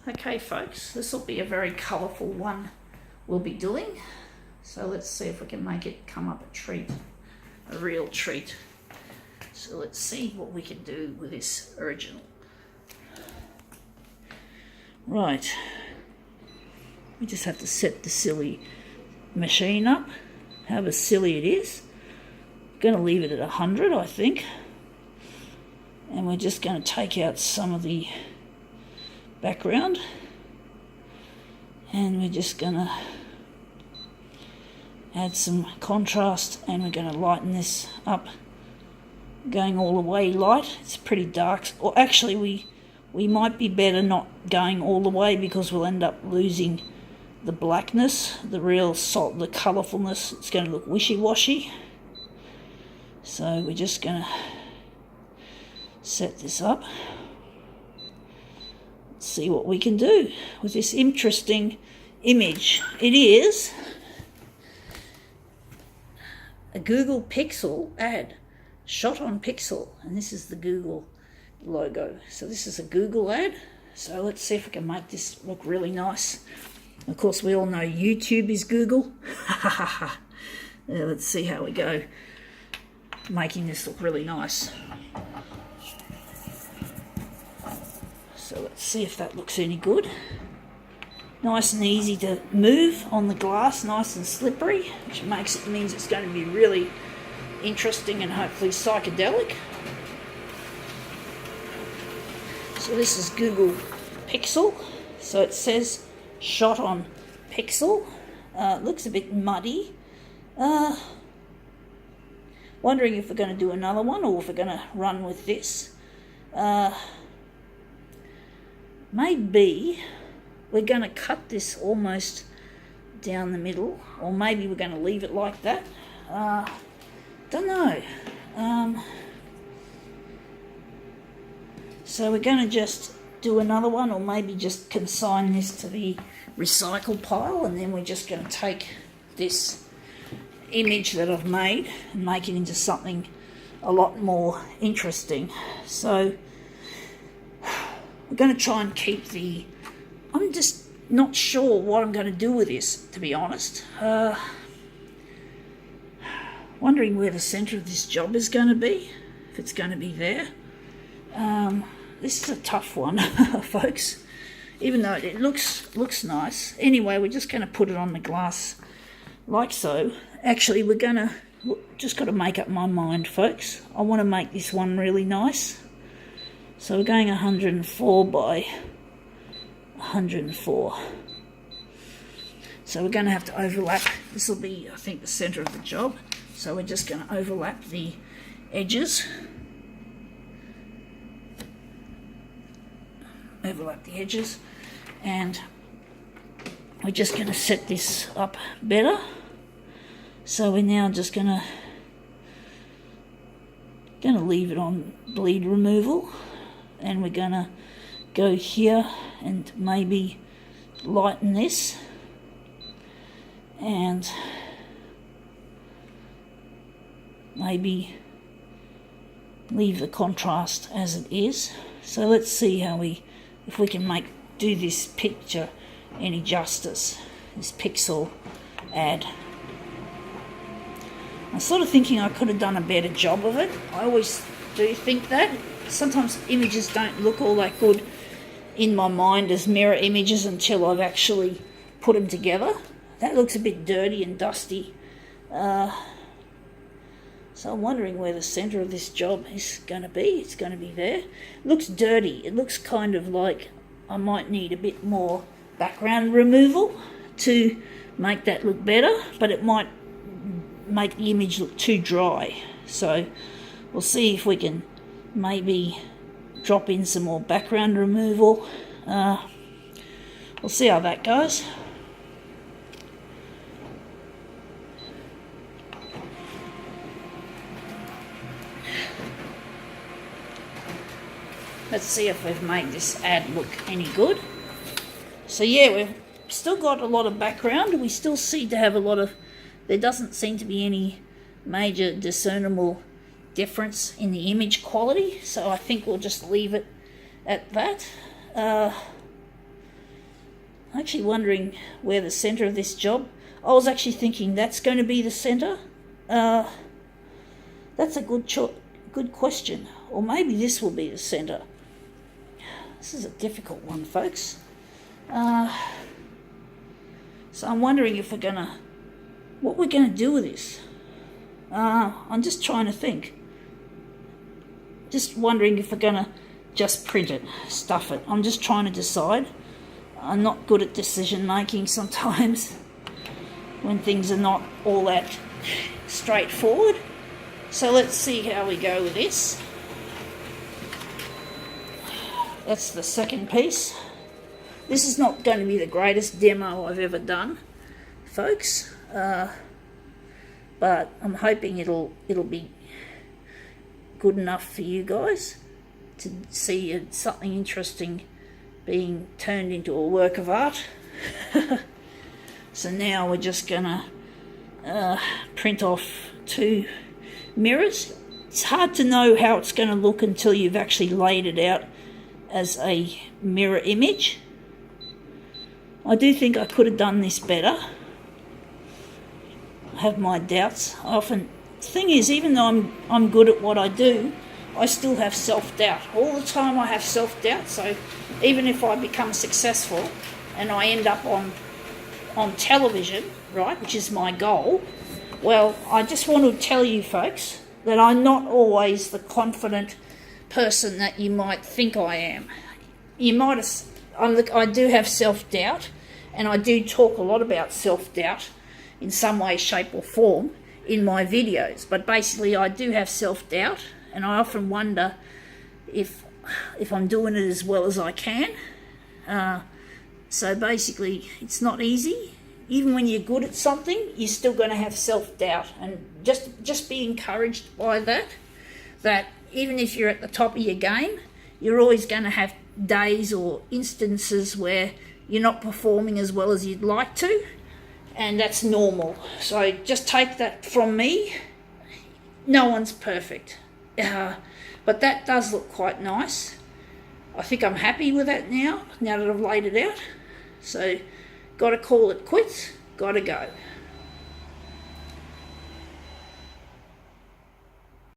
Okay folks, this will be a very colourful one we'll be doing. So let's see if we can make it come up a treat, a real treat. So let's see what we can do with this original. Right, we just have to set the silly machine up, however silly it is. I'm going to leave it at 100, I think. And we're just going to take out some of the background. And we're just going to add some contrast, and we're going to lighten this up, going all the way light. It's pretty dark. Or actually, we might be better not going all the way, because we'll end up losing the blackness, the real salt, the colourfulness. It's going to look wishy-washy. So we're just going to set this up. Let's see what we can do with this interesting image. It is a Google Pixel ad, shot on Pixel, and this is the Google logo. So this is a Google ad. So let's see if we can make this look really nice. Of course, we all know YouTube is Google. Let's see how we go making this look really nice. So let's see if that looks any good. Nice and easy to move on the glass, nice and slippery, which means it's going to be really interesting and hopefully psychedelic. So this is Google Pixel. So it says shot on Pixel. It looks a bit muddy. Wondering if we're going to do another one or if we're going to run with this. Maybe we're going to cut this almost down the middle, or maybe we're going to leave it like that. Don't know. So we're going to just do another one, or maybe just consign this to the recycle pile, and then we're just going to take this image that I've made and make it into something a lot more interesting. So we're going to try and keep the... I'm just not sure what I'm going to do with this, to be honest. Wondering where the centre of this job is going to be, if it's going to be there. This is a tough one, folks, even though it looks nice. Anyway, we're just going to put it on the glass like so. Actually, we're going to... just got to make up my mind, folks. I want to make this one really nice. So we're going 104 by 104. So we're going to have to overlap. This will be, I think, the centre of the job. So we're just going to overlap the edges. Overlap the edges. And we're just going to set this up better. So we're now just going to leave it on bleed removal. And we're going to go here and maybe lighten this. And maybe leave the contrast as it is. So let's see how if we can do this picture any justice, this pixel ad. I'm sort of thinking I could have done a better job of it. I always do think that. Sometimes images don't look all that good in my mind as mirror images until I've actually put them together. That looks a bit dirty and dusty. So I'm wondering where the centre of this job is going to be. It's going to be there. It looks dirty. It looks kind of like I might need a bit more background removal to make that look better, but it might make the image look too dry. So we'll see if we can maybe drop in some more background removal. We'll see how that goes. Let's see if we've made this ad look any good. So yeah, we've still got a lot of background. We still seem to have a lot of... There doesn't seem to be any major discernible difference in the image quality. So I think we'll just leave it at that. I'm actually wondering where the centre of this job. I was actually thinking that's going to be the centre. That's a good question. Or maybe this will be the centre. This is a difficult one, folks. So I'm wondering if what we're gonna do with this. I'm just trying to think. Just wondering if we're gonna just print it, stuff it. I'm just trying to decide. I'm not good at decision making sometimes when things are not all that straightforward. So let's see how we go with this. That's the second piece. This is not going to be the greatest demo I've ever done, folks, but I'm hoping it'll be good enough for you guys to see something interesting being turned into a work of art. So now we're just gonna print off 2 mirrors. It's hard to know how it's going to look until you've actually laid it out as a mirror image. I do think I could have done this better. I have my doubts. The thing is, even though I'm good at what I do, I still have self-doubt. All the time I have self-doubt, so even if I become successful and I end up on television, right, which is my goal, well, I just want to tell you folks that I'm not always the confident person that you might think I am. I do have self-doubt, and I do talk a lot about self-doubt in some way, shape or form in my videos. But basically I do have self-doubt, and I often wonder if I'm doing it as well as I can. So basically it's not easy. Even when you're good at something, you're still going to have self-doubt, and just be encouraged by that even if you're at the top of your game, you're always going to have days or instances where you're not performing as well as you'd like to, and that's normal. So just take that from me. No one's perfect, but that does look quite nice. I think I'm happy with that now that I've laid it out. So got to call it quits, got to go.